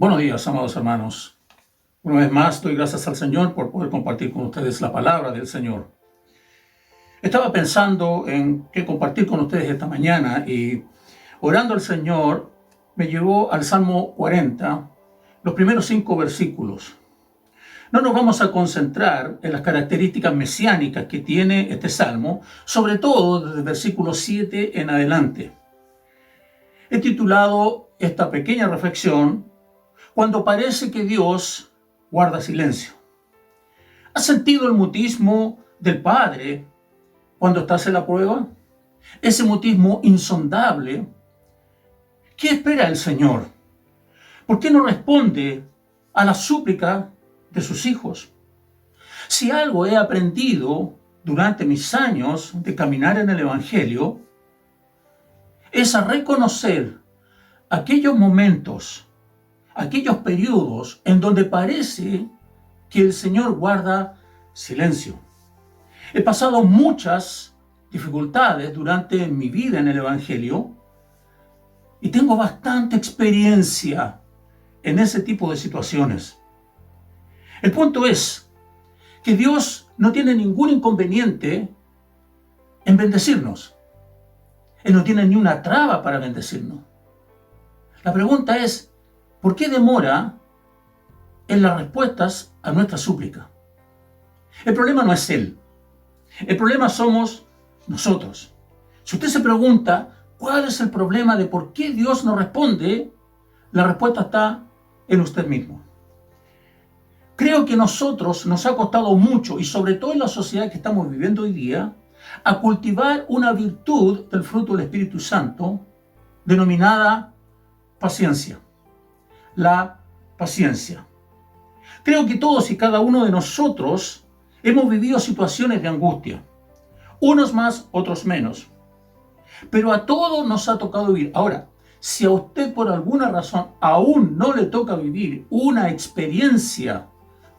Buenos días, amados hermanos. Una vez más, doy gracias al Señor por poder compartir con ustedes la palabra del Señor. Estaba pensando en qué compartir con ustedes esta mañana y orando al Señor me llevó al Salmo 40, los primeros 5 versículos. No nos vamos a concentrar en las características mesiánicas que tiene este Salmo, sobre todo desde el versículo 7 en adelante. He titulado esta pequeña reflexión cuando parece que Dios guarda silencio. ¿Has sentido el mutismo del Padre cuando estás en la prueba? Ese mutismo insondable. ¿Qué espera el Señor? ¿Por qué no responde a la súplica de sus hijos? Si algo he aprendido durante mis años de caminar en el Evangelio, es a reconocer aquellos momentos, aquellos periodos en donde parece que el Señor guarda silencio. He pasado muchas dificultades durante mi vida en el Evangelio y tengo bastante experiencia en ese tipo de situaciones. El punto es que Dios no tiene ningún inconveniente en bendecirnos. Él no tiene ni una traba para bendecirnos. La pregunta es, ¿por qué demora en las respuestas a nuestra súplica? El problema no es Él. El problema somos nosotros. Si usted se pregunta, ¿cuál es el problema de por qué Dios no responde? La respuesta está en usted mismo. Creo que nosotros nos ha costado mucho, y sobre todo en la sociedad que estamos viviendo hoy día, a cultivar una virtud del fruto del Espíritu Santo denominada paciencia. La paciencia. Creo que todos y cada uno de nosotros hemos vivido situaciones de angustia. Unos más, otros menos. Pero a todos nos ha tocado vivir. Ahora, si a usted por alguna razón aún no le toca vivir una experiencia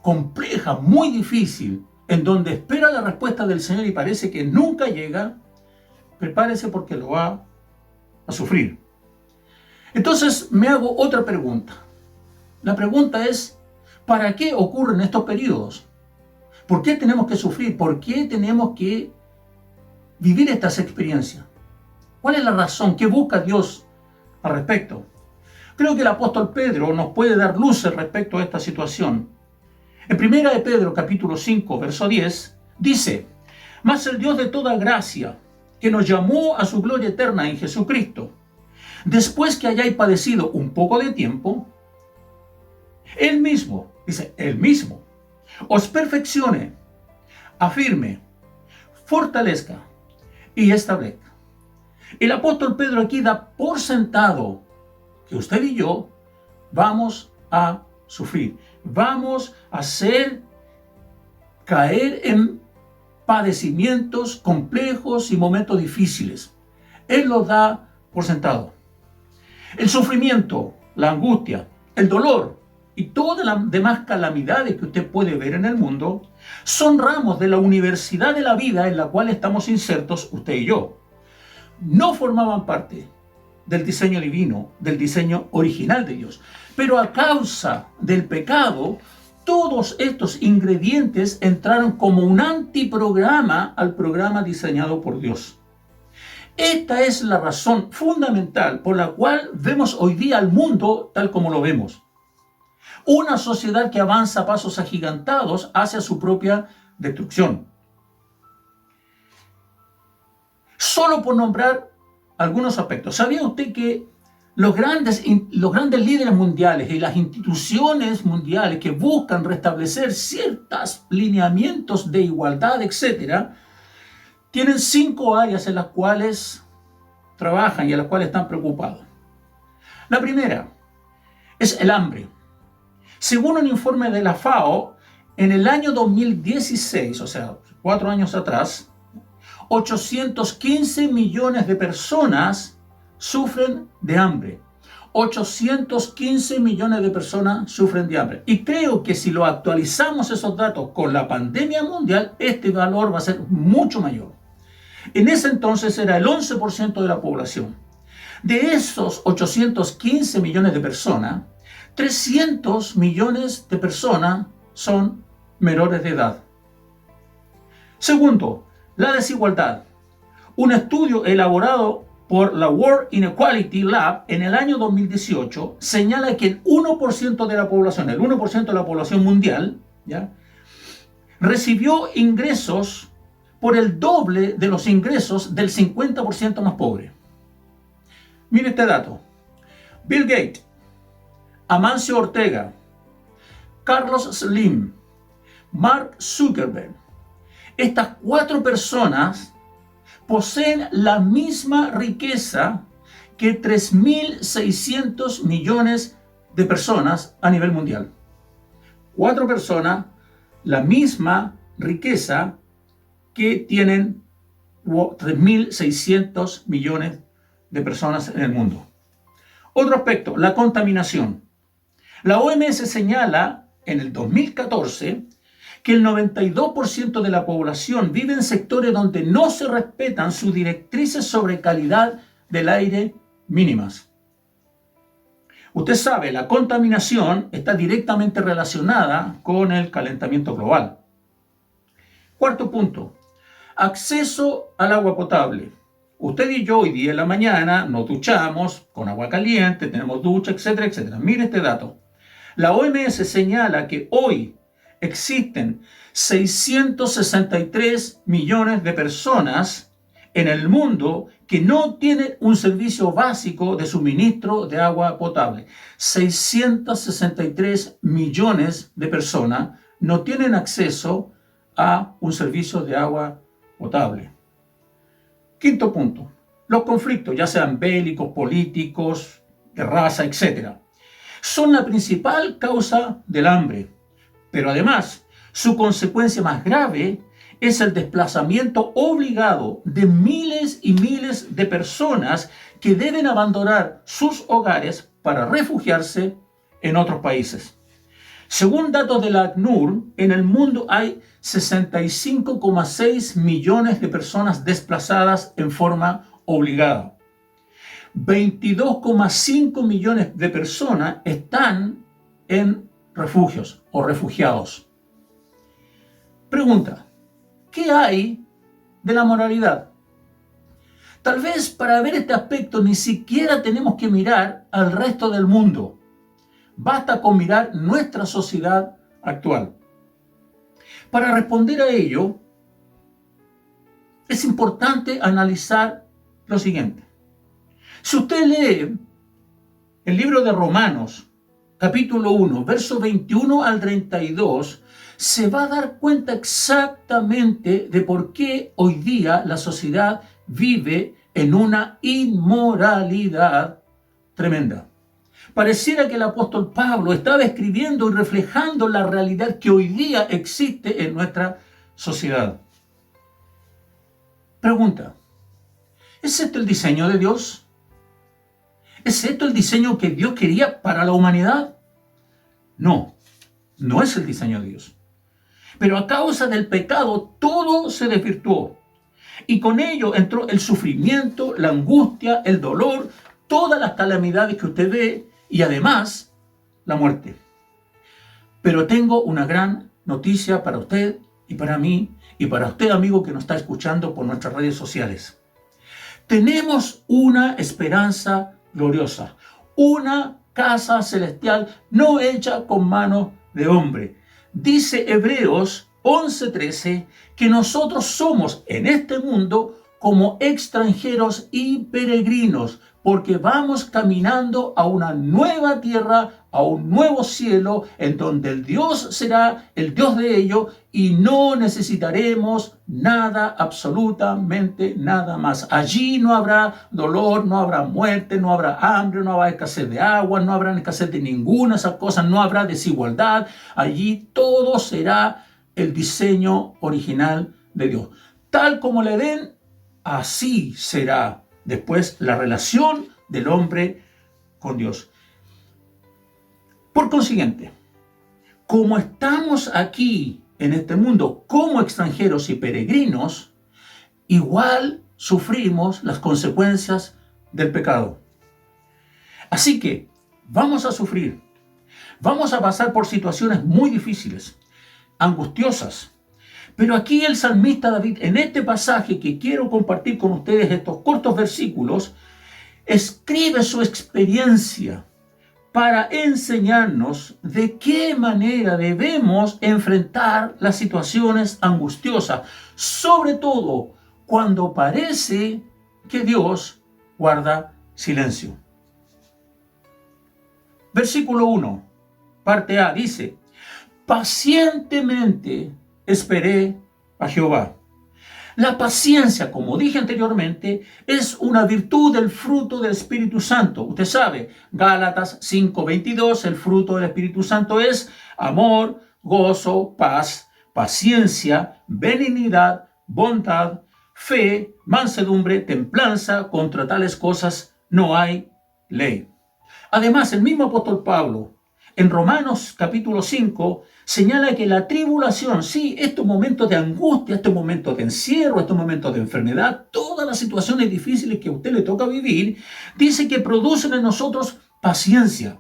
compleja, muy difícil, en donde espera la respuesta del Señor y parece que nunca llega, prepárese porque lo va a sufrir. Entonces me hago otra pregunta. La pregunta es, ¿para qué ocurren estos periodos? ¿Por qué tenemos que sufrir? ¿Por qué tenemos que vivir estas experiencias? ¿Cuál es la razón? ¿Qué busca Dios al respecto? Creo que el apóstol Pedro nos puede dar luces respecto a esta situación. En 1 de Pedro, capítulo 5, verso 10, dice: «Mas el Dios de toda gracia, que nos llamó a su gloria eterna en Jesucristo, después que hayáis padecido un poco de tiempo, Él mismo», dice, Él mismo, «os perfeccione, afirme, fortalezca y establezca». El apóstol Pedro aquí da por sentado que usted y yo vamos a sufrir, vamos a caer en padecimientos complejos y momentos difíciles. Él lo da por sentado. El sufrimiento, la angustia, el dolor y todas las demás calamidades que usted puede ver en el mundo son ramos de la universidad de la vida en la cual estamos insertos usted y yo. No formaban parte del diseño divino, del diseño original de Dios. Pero a causa del pecado, todos estos ingredientes entraron como un antiprograma al programa diseñado por Dios. Esta es la razón fundamental por la cual vemos hoy día al mundo tal como lo vemos. Una sociedad que avanza a pasos agigantados hacia su propia destrucción. Solo por nombrar algunos aspectos. ¿Sabía usted que los grandes líderes mundiales y las instituciones mundiales que buscan restablecer ciertos lineamientos de igualdad, etcétera, tienen 5 áreas en las cuales trabajan y en las cuales están preocupados? La primera es el hambre. Según un informe de la FAO, en el año 2016, o sea, 4 años atrás, 815 millones de personas sufren de hambre. 815 millones de personas sufren de hambre. Y creo que si lo actualizamos esos datos con la pandemia mundial, este valor va a ser mucho mayor. En ese entonces era el 11% de la población. De esos 815 millones de personas, 300 millones de personas son menores de edad. Segundo, la desigualdad. Un estudio elaborado por la World Inequality Lab en el año 2018 señala que el 1% de la población, el 1% de la población mundial, ¿ya?, recibió ingresos por el doble de los ingresos del 50% más pobre. Mire este dato. Bill Gates, Amancio Ortega, Carlos Slim, Mark Zuckerberg. Estas 4 personas poseen la misma riqueza que 3.600 millones de personas a nivel mundial. 4 personas, la misma riqueza que tienen 3.600 millones de personas en el mundo. Otro aspecto, la contaminación. La OMS señala en el 2014 que el 92% de la población vive en sectores donde no se respetan sus directrices sobre calidad del aire mínimas. Usted sabe, la contaminación está directamente relacionada con el calentamiento global. Cuarto punto, acceso al agua potable. Usted y yo hoy día en la mañana nos duchamos con agua caliente, tenemos ducha, etcétera, etcétera. Mire este dato. La OMS señala que hoy existen 663 millones de personas en el mundo que no tienen un servicio básico de suministro de agua potable. 663 millones de personas no tienen acceso a un servicio de agua potable. Quinto punto, los conflictos, ya sean bélicos, políticos, de raza, etc., son la principal causa del hambre. Pero además, su consecuencia más grave es el desplazamiento obligado de miles y miles de personas que deben abandonar sus hogares para refugiarse en otros países. Según datos de la ACNUR, en el mundo hay 65,6 millones de personas desplazadas en forma obligada. 22,5 millones de personas están en refugios o refugiados. Pregunta, ¿qué hay de la moralidad? Tal vez para ver este aspecto ni siquiera tenemos que mirar al resto del mundo. Basta con mirar nuestra sociedad actual. Para responder a ello, es importante analizar lo siguiente. Si usted lee el libro de Romanos, capítulo 1, verso 21 al 32, se va a dar cuenta exactamente de por qué hoy día la sociedad vive en una inmoralidad tremenda. Pareciera que el apóstol Pablo estaba escribiendo y reflejando la realidad que hoy día existe en nuestra sociedad. Pregunta, ¿es esto el diseño de Dios? ¿Es esto el diseño que Dios quería para la humanidad? No, no es el diseño de Dios. Pero a causa del pecado todo se desvirtuó. Y con ello entró el sufrimiento, la angustia, el dolor, todas las calamidades que usted ve y además la muerte. Pero tengo una gran noticia para usted y para mí y para usted, amigo que nos está escuchando por nuestras redes sociales. Tenemos una esperanza gloriosa, una casa celestial no hecha con mano de hombre. Dice Hebreos 11:13 que nosotros somos en este mundo como extranjeros y peregrinos, porque vamos caminando a una nueva tierra, a un nuevo cielo, en donde el Dios será el Dios de ellos y no necesitaremos nada, absolutamente nada más. Allí no habrá dolor, no habrá muerte, no habrá hambre, no habrá escasez de agua, no habrá escasez de ninguna de esas cosas, no habrá desigualdad. Allí todo será el diseño original de Dios. Tal como le den, así será después la relación del hombre con Dios. Por consiguiente, como estamos aquí en este mundo como extranjeros y peregrinos, igual sufrimos las consecuencias del pecado. Así que vamos a sufrir, Vamos a pasar por situaciones muy difíciles, angustiosas. Pero aquí el salmista David, en este pasaje que quiero compartir con ustedes, estos cortos versículos, escribe su experiencia para enseñarnos de qué manera debemos enfrentar las situaciones angustiosas, sobre todo cuando parece que Dios guarda silencio. Versículo 1, parte A, dice: pacientemente esperé a Jehová. La paciencia, como dije anteriormente, es una virtud del fruto del Espíritu Santo. Usted sabe, Gálatas 5:22, el fruto del Espíritu Santo es amor, gozo, paz, paciencia, benignidad, bondad, fe, mansedumbre, templanza. Contra tales cosas no hay ley. Además, el mismo apóstol Pablo, en Romanos capítulo 5, señala que la tribulación, sí, estos momentos de angustia, estos momentos de encierro, estos momentos de enfermedad, todas las situaciones difíciles que a usted le toca vivir, dice que producen en nosotros paciencia.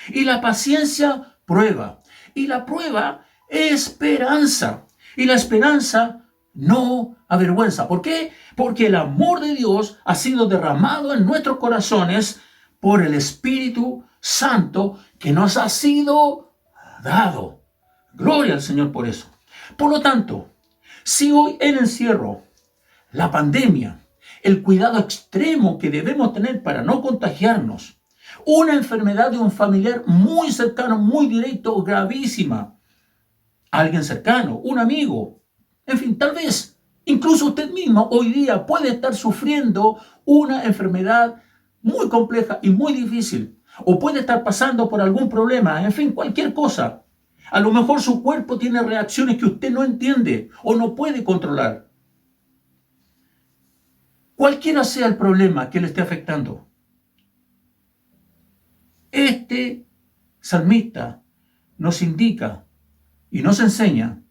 Y la paciencia prueba. Y la prueba esperanza. Y la esperanza no avergüenza. ¿Por qué? Porque el amor de Dios ha sido derramado en nuestros corazones por el Espíritu Santo que nos ha sido dado. Gloria al Señor por eso. Por lo tanto, si hoy el encierro, la pandemia, el cuidado extremo que debemos tener para no contagiarnos, una enfermedad de un familiar muy cercano, muy directo, gravísima, alguien cercano, un amigo, en fin, tal vez incluso usted mismo hoy día puede estar sufriendo una enfermedad muy compleja y muy difícil, o puede estar pasando por algún problema, en fin, cualquier cosa. A lo mejor su cuerpo tiene reacciones que usted no entiende o no puede controlar. Cualquiera sea el problema que le esté afectando, este salmista nos indica y nos enseña: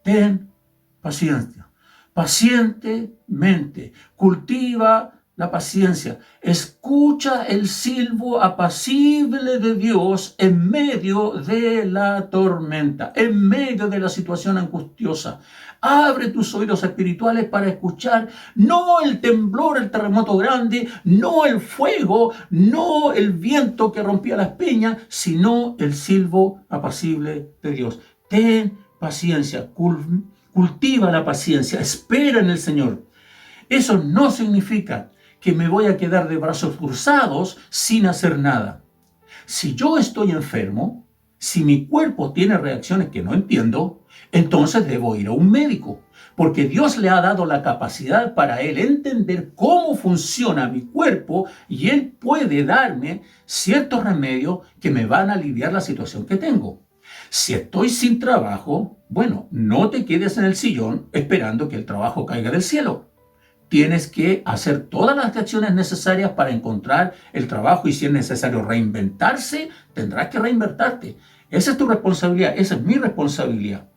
ten paciencia, pacientemente, cultiva la paciencia, escucha el silbo apacible de Dios en medio de la tormenta, en medio de la situación angustiosa. Abre tus oídos espirituales para escuchar no el temblor, el terremoto grande, no el fuego, no el viento que rompía las peñas, sino el silbo apacible de Dios. Ten paciencia, cultiva la paciencia, espera en el Señor. Eso no significa que me voy a quedar de brazos cruzados sin hacer nada. Si yo estoy enfermo, si mi cuerpo tiene reacciones que no entiendo, entonces debo ir a un médico, porque Dios le ha dado la capacidad para él entender cómo funciona mi cuerpo y él puede darme ciertos remedios que me van a aliviar la situación que tengo. Si estoy sin trabajo, bueno, no te quedes en el sillón esperando que el trabajo caiga del cielo. Tienes que hacer todas las acciones necesarias para encontrar el trabajo, y si es necesario reinventarse, tendrás que reinventarte. Esa es tu responsabilidad, esa es mi responsabilidad.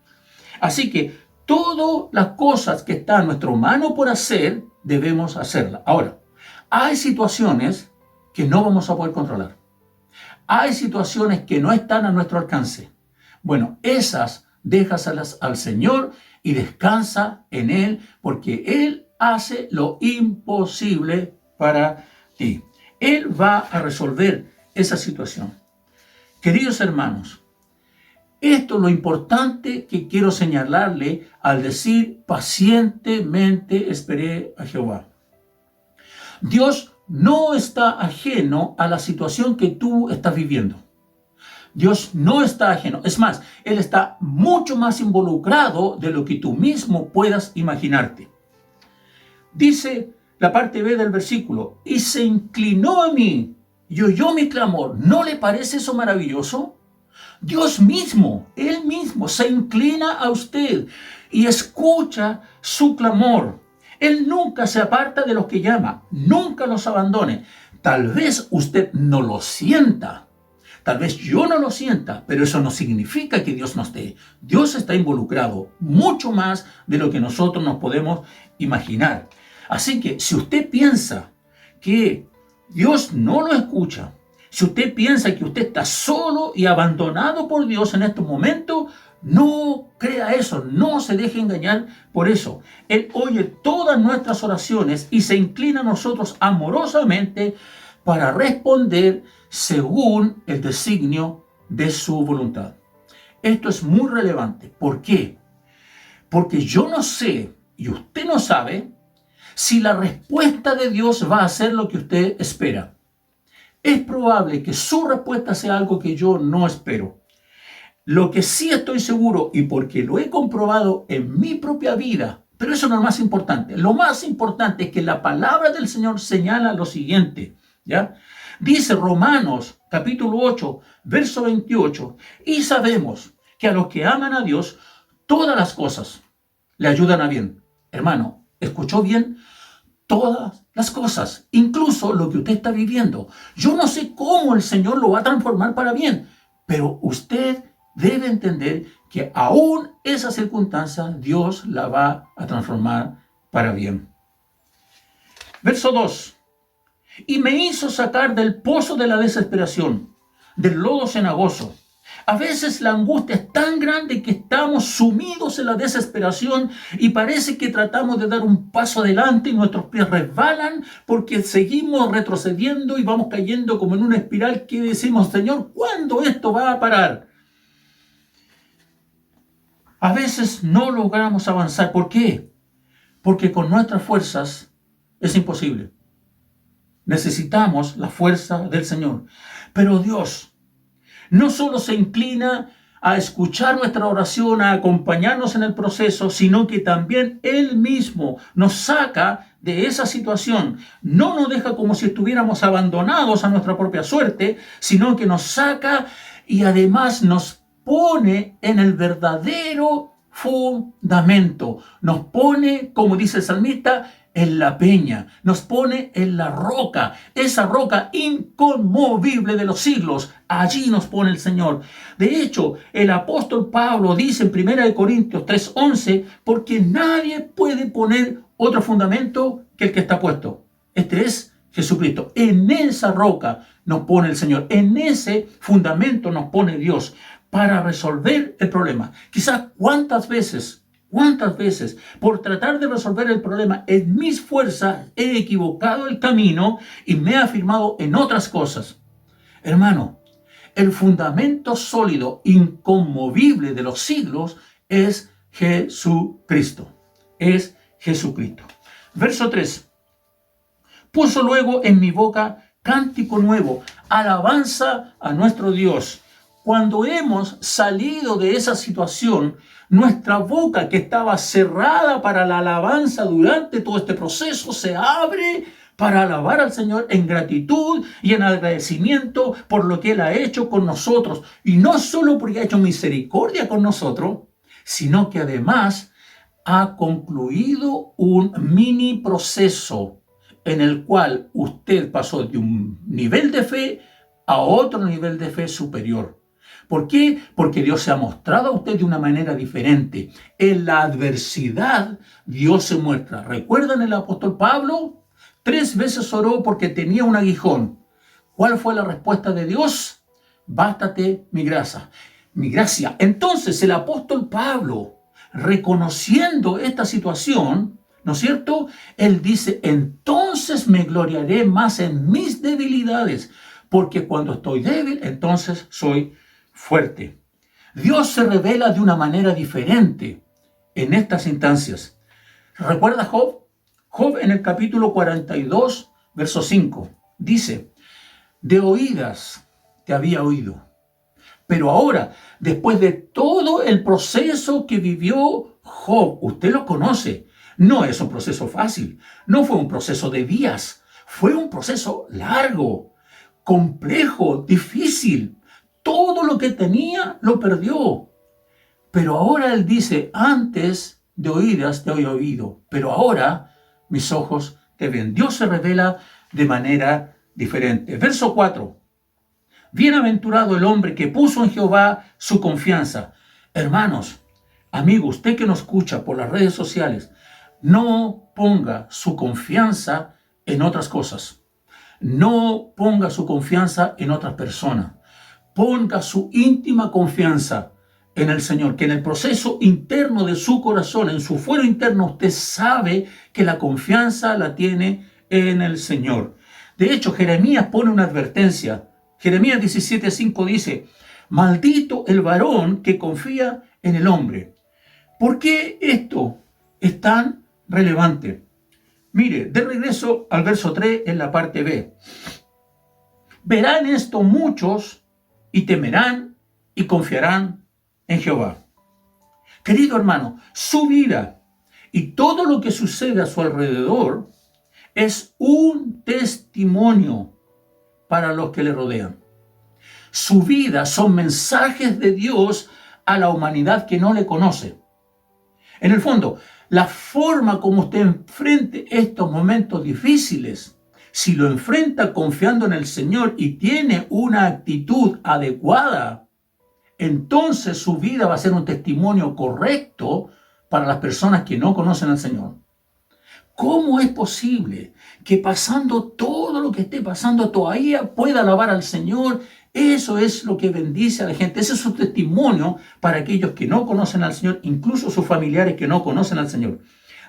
Así que todas las cosas que están a nuestra mano por hacer, debemos hacerlas. Ahora, hay situaciones que no vamos a poder controlar. Hay situaciones que no están a nuestro alcance. Bueno, esas déjaselas al Señor y descansa en Él, porque Él hace lo imposible para ti. Él va a resolver esa situación. Queridos hermanos, esto es lo importante que quiero señalarle al decir pacientemente esperé a Jehová. Dios no está ajeno a la situación que tú estás viviendo. Dios no está ajeno. Es más, Él está mucho más involucrado de lo que tú mismo puedas imaginarte. Dice la parte B del versículo: y se inclinó a mí y oyó mi clamor. ¿No le parece eso maravilloso? Dios mismo, Él mismo se inclina a usted y escucha su clamor. Él nunca se aparta de los que llama, nunca los abandone. Tal vez usted no lo sienta, tal vez yo no lo sienta, pero eso no significa que Dios no esté. Dios está involucrado mucho más de lo que nosotros nos podemos imaginar. Así que si usted piensa que Dios no lo escucha, Si usted piensa que usted está solo y abandonado por Dios en estos momentos, no crea eso, no se deje engañar por eso. Él oye todas nuestras oraciones y se inclina a nosotros amorosamente para responder según el designio de su voluntad. Esto es muy relevante. ¿Por qué? Porque yo no sé, y usted no sabe, si la respuesta de Dios va a ser lo que usted espera. Es probable que su respuesta sea algo que yo no espero. Lo que sí estoy seguro, y porque lo he comprobado en mi propia vida, pero eso no es lo más importante. Lo más importante es que la palabra del Señor señala lo siguiente, ¿ya? Dice Romanos capítulo 8, verso 28, y sabemos que a los que aman a Dios, todas las cosas le ayudan a bien. Hermano, ¿escuchó bien? Todas las cosas, incluso lo que usted está viviendo. Yo no sé cómo el Señor lo va a transformar para bien, pero usted debe entender que aún esa circunstancia Dios la va a transformar para bien. Verso 2. Y me hizo sacar del pozo de la desesperación, del lodo cenagoso. A veces la angustia es tan grande que estamos sumidos en la desesperación y parece que tratamos de dar un paso adelante y nuestros pies resbalan porque seguimos retrocediendo y vamos cayendo como en una espiral que decimos, Señor, ¿cuándo esto va a parar? A veces no logramos avanzar. ¿Por qué? Porque con nuestras fuerzas es imposible. Necesitamos la fuerza del Señor. Pero Dios no solo se inclina a escuchar nuestra oración, a acompañarnos en el proceso, sino que también Él mismo nos saca de esa situación. No nos deja como si estuviéramos abandonados a nuestra propia suerte, sino que nos saca y además nos pone en el verdadero fundamento. Nos pone, como dice el salmista, en la peña, nos pone en la roca, esa roca inconmovible de los siglos. Allí nos pone el Señor. De hecho, el apóstol Pablo dice en 1 Corintios 3:11, porque nadie puede poner otro fundamento que el que está puesto. Este es Jesucristo. En esa roca nos pone el Señor. En ese fundamento nos pone Dios para resolver el problema. Quizás cuántas veces, por tratar de resolver el problema en mis fuerzas, he equivocado el camino y me he afirmado en otras cosas. Hermano, el fundamento sólido, inconmovible de los siglos es Jesucristo. Es Jesucristo. Verso 3. Puso luego en mi boca cántico nuevo, alabanza a nuestro Dios. Cuando hemos salido de esa situación, nuestra boca que estaba cerrada para la alabanza durante todo este proceso se abre para alabar al Señor en gratitud y en agradecimiento por lo que Él ha hecho con nosotros. Y no solo porque ha hecho misericordia con nosotros, sino que además ha concluido un mini proceso en el cual usted pasó de un nivel de fe a otro nivel de fe superior. ¿Por qué? Porque Dios se ha mostrado a usted de una manera diferente. En la adversidad, Dios se muestra. ¿Recuerdan el apóstol Pablo? 3 veces oró porque tenía un aguijón. ¿Cuál fue la respuesta de Dios? Bástate mi gracia. Mi gracia. Entonces el apóstol Pablo, reconociendo esta situación, ¿no es cierto? Él dice, entonces me gloriaré más en mis debilidades, porque cuando estoy débil, entonces soy fuerte. Dios se revela de una manera diferente en estas instancias. ¿Recuerda Job? Job en el capítulo 42, verso 5, dice, de oídas te había oído, pero ahora, después de todo el proceso que vivió Job, usted lo conoce, no es un proceso fácil, no fue un proceso de días, fue un proceso largo, complejo, difícil. Todo lo que tenía lo perdió. Pero ahora él dice, antes de oídas te había oído, pero ahora mis ojos te ven. Dios se revela de manera diferente. Verso 4. Bienaventurado el hombre que puso en Jehová su confianza. Hermanos, amigo, usted que nos escucha por las redes sociales, no ponga su confianza en otras cosas. No ponga su confianza en otras personas. Ponga su íntima confianza en el Señor, que en el proceso interno de su corazón, en su fuero interno, usted sabe que la confianza la tiene en el Señor. De hecho, Jeremías pone una advertencia. Jeremías 17:5 dice: maldito el varón que confía en el hombre. ¿Por qué esto es tan relevante? Mire, de regreso al verso 3 en la parte B. Verán esto muchos y temerán y confiarán en Jehová. Querido hermano, su vida y todo lo que sucede a su alrededor es un testimonio para los que le rodean. Su vida son mensajes de Dios a la humanidad que no le conoce. En el fondo, la forma como usted enfrente estos momentos difíciles, si lo enfrenta confiando en el Señor y tiene una actitud adecuada, entonces su vida va a ser un testimonio correcto para las personas que no conocen al Señor. ¿Cómo es posible que pasando todo lo que esté pasando todavía pueda alabar al Señor? Eso es lo que bendice a la gente. Ese es su testimonio para aquellos que no conocen al Señor, incluso sus familiares que no conocen al Señor.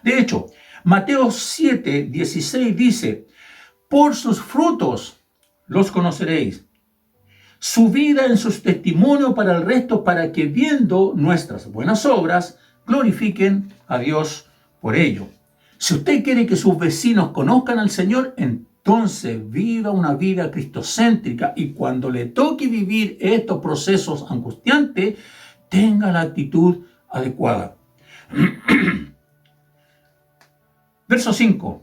De hecho, Mateo 7:16 dice: por sus frutos los conoceréis. Su vida en sus testimonios para el resto, para que viendo nuestras buenas obras, glorifiquen a Dios por ello. Si usted quiere que sus vecinos conozcan al Señor, entonces viva una vida cristocéntrica, y cuando le toque vivir estos procesos angustiantes, tenga la actitud adecuada. Verso 5.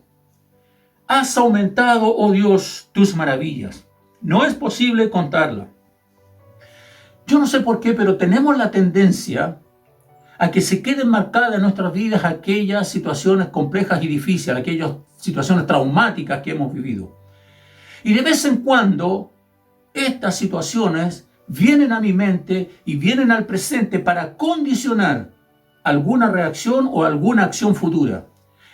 Has aumentado, oh Dios, tus maravillas. No es posible contarla. Yo no sé por qué, pero tenemos la tendencia a que se queden marcadas en nuestras vidas aquellas situaciones complejas y difíciles, aquellas situaciones traumáticas que hemos vivido. Y de vez en cuando estas situaciones vienen a mi mente y vienen al presente para condicionar alguna reacción o alguna acción futura.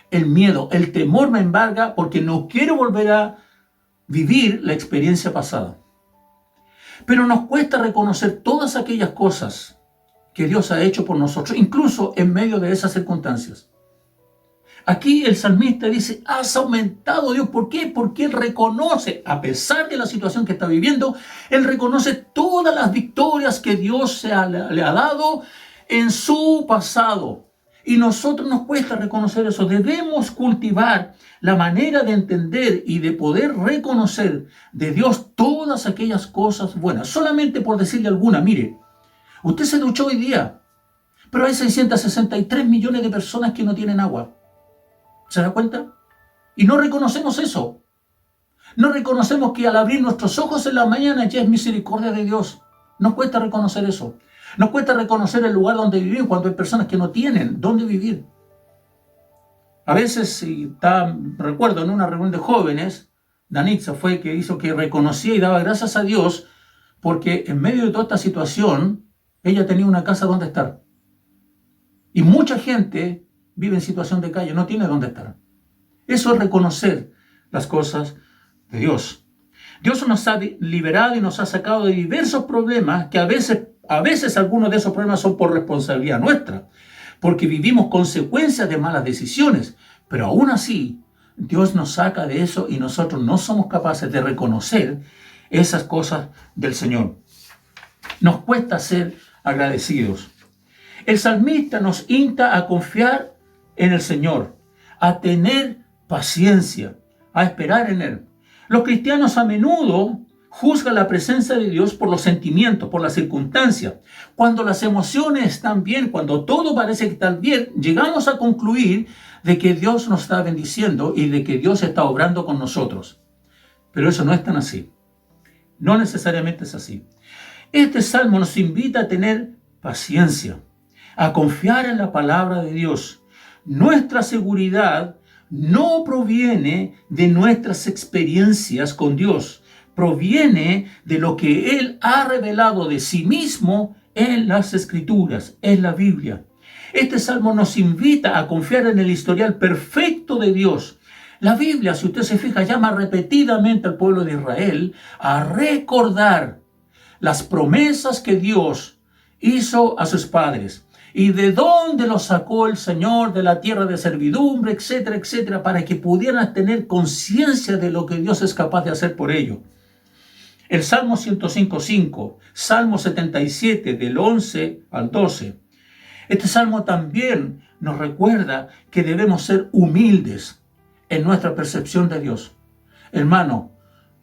El miedo, el temor me embarga porque no quiero volver a vivir la experiencia pasada. Pero nos cuesta reconocer todas aquellas cosas que Dios ha hecho por nosotros, incluso en medio de esas circunstancias. Aquí el salmista dice: has aumentado, Dios. ¿Por qué? Porque él reconoce, a pesar de la situación que está viviendo, él reconoce todas las victorias que Dios le ha dado en su pasado. Y nosotros nos cuesta reconocer eso. Debemos cultivar la manera de entender y de poder reconocer de Dios todas aquellas cosas buenas. Solamente por decirle alguna, mire, usted se duchó hoy día, pero hay 663 millones de personas que no tienen agua. ¿Se da cuenta? Y no reconocemos eso. No reconocemos que al abrir nuestros ojos en la mañana ya es misericordia de Dios. Nos cuesta reconocer eso. Nos cuesta reconocer el lugar donde vivimos cuando hay personas que no tienen dónde vivir. A veces, recuerdo en una reunión de jóvenes, Danitza fue que hizo que reconocía y daba gracias a Dios porque en medio de toda esta situación, ella tenía una casa donde estar. Y mucha gente vive en situación de calle, no tiene dónde estar. Eso es reconocer las cosas de Dios. Dios nos ha liberado y nos ha sacado de diversos problemas que a veces algunos de esos problemas son por responsabilidad nuestra, porque vivimos consecuencias de malas decisiones, pero aún así Dios nos saca de eso y nosotros no somos capaces de reconocer esas cosas del Señor. Nos cuesta ser agradecidos. El salmista nos insta a confiar en el Señor, a tener paciencia, a esperar en Él. Los cristianos a menudo juzgan la presencia de Dios por los sentimientos, por las circunstancias. Cuando las emociones están bien, cuando todo parece que está bien, llegamos a concluir de que Dios nos está bendiciendo y de que Dios está obrando con nosotros. Pero eso no es tan así. No necesariamente es así. Este salmo nos invita a tener paciencia, a confiar en la palabra de Dios. Nuestra seguridad no proviene de nuestras experiencias con Dios, proviene de lo que Él ha revelado de sí mismo en las Escrituras, en la Biblia. Este salmo nos invita a confiar en el historial perfecto de Dios, La Biblia, si usted se fija, llama repetidamente al pueblo de Israel a recordar las promesas que Dios hizo a sus padres y de dónde los sacó el Señor de la tierra de servidumbre, etcétera, etcétera, para que pudieran tener conciencia de lo que Dios es capaz de hacer por ellos. El Salmo 105.5, Salmo 77 del 11 al 12. Este salmo también nos recuerda que debemos ser humildes en nuestra percepción de Dios. Hermano,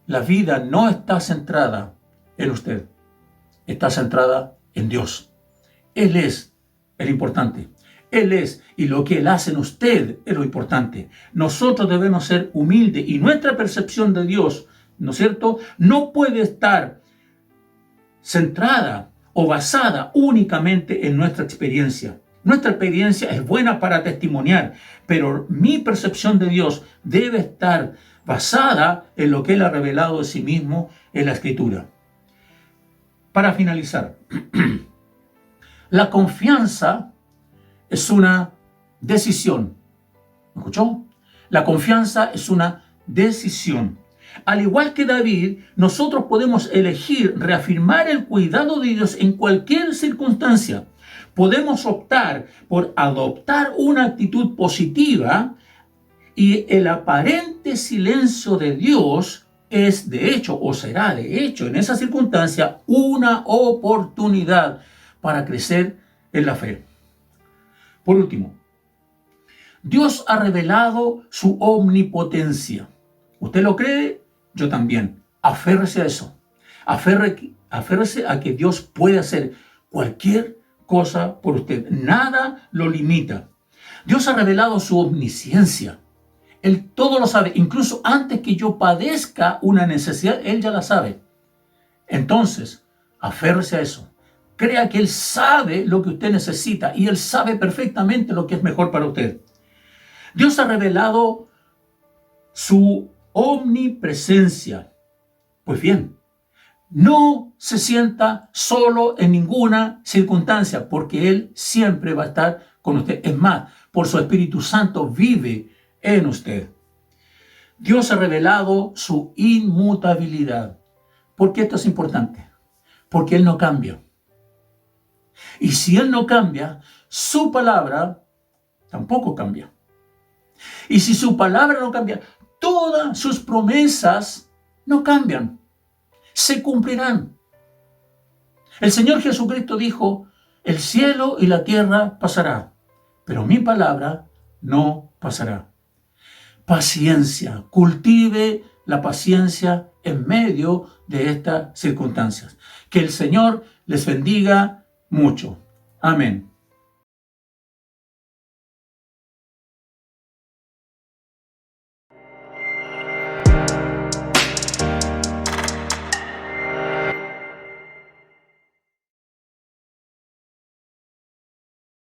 la vida no está centrada en usted, está centrada en Dios. Él es el importante. Él es, y lo que Él hace en usted es lo importante. Nosotros debemos ser humildes y nuestra percepción de Dios, ¿no es cierto?, no puede estar centrada o basada únicamente en nuestra experiencia. Nuestra experiencia es buena para testimoniar, pero mi percepción de Dios debe estar basada en lo que Él ha revelado de sí mismo en la Escritura. Para finalizar, la confianza es una decisión. ¿Me escuchó? La confianza es una decisión. Al igual que David, nosotros podemos elegir reafirmar el cuidado de Dios en cualquier circunstancia. Podemos optar por adoptar una actitud positiva y el aparente silencio de Dios es de hecho o será de hecho en esa circunstancia una oportunidad para crecer en la fe. Por último, Dios ha revelado su omnipotencia. ¿Usted lo cree? Yo también. Aférrese a eso. Aférrese a que Dios puede hacer cualquier cosa por usted. Nada lo limita. Dios ha revelado su omnisciencia. Él todo lo sabe. Incluso antes que yo padezca una necesidad, Él ya la sabe. Entonces, aférrese a eso. Crea que Él sabe lo que usted necesita y Él sabe perfectamente lo que es mejor para usted. Dios ha revelado su omnipresencia. Pues bien, no se sienta solo en ninguna circunstancia, porque Él siempre va a estar con usted. Es más, por su Espíritu Santo vive en usted. Dios ha revelado su inmutabilidad. ¿Por qué esto es importante? Porque Él no cambia. Y si Él no cambia, su palabra tampoco cambia. Y si su palabra no cambia, todas sus promesas no cambian, se cumplirán. El Señor Jesucristo dijo, el cielo y la tierra pasará, pero mi palabra no pasará. Paciencia, cultive la paciencia en medio de estas circunstancias. Que el Señor les bendiga mucho. Amén.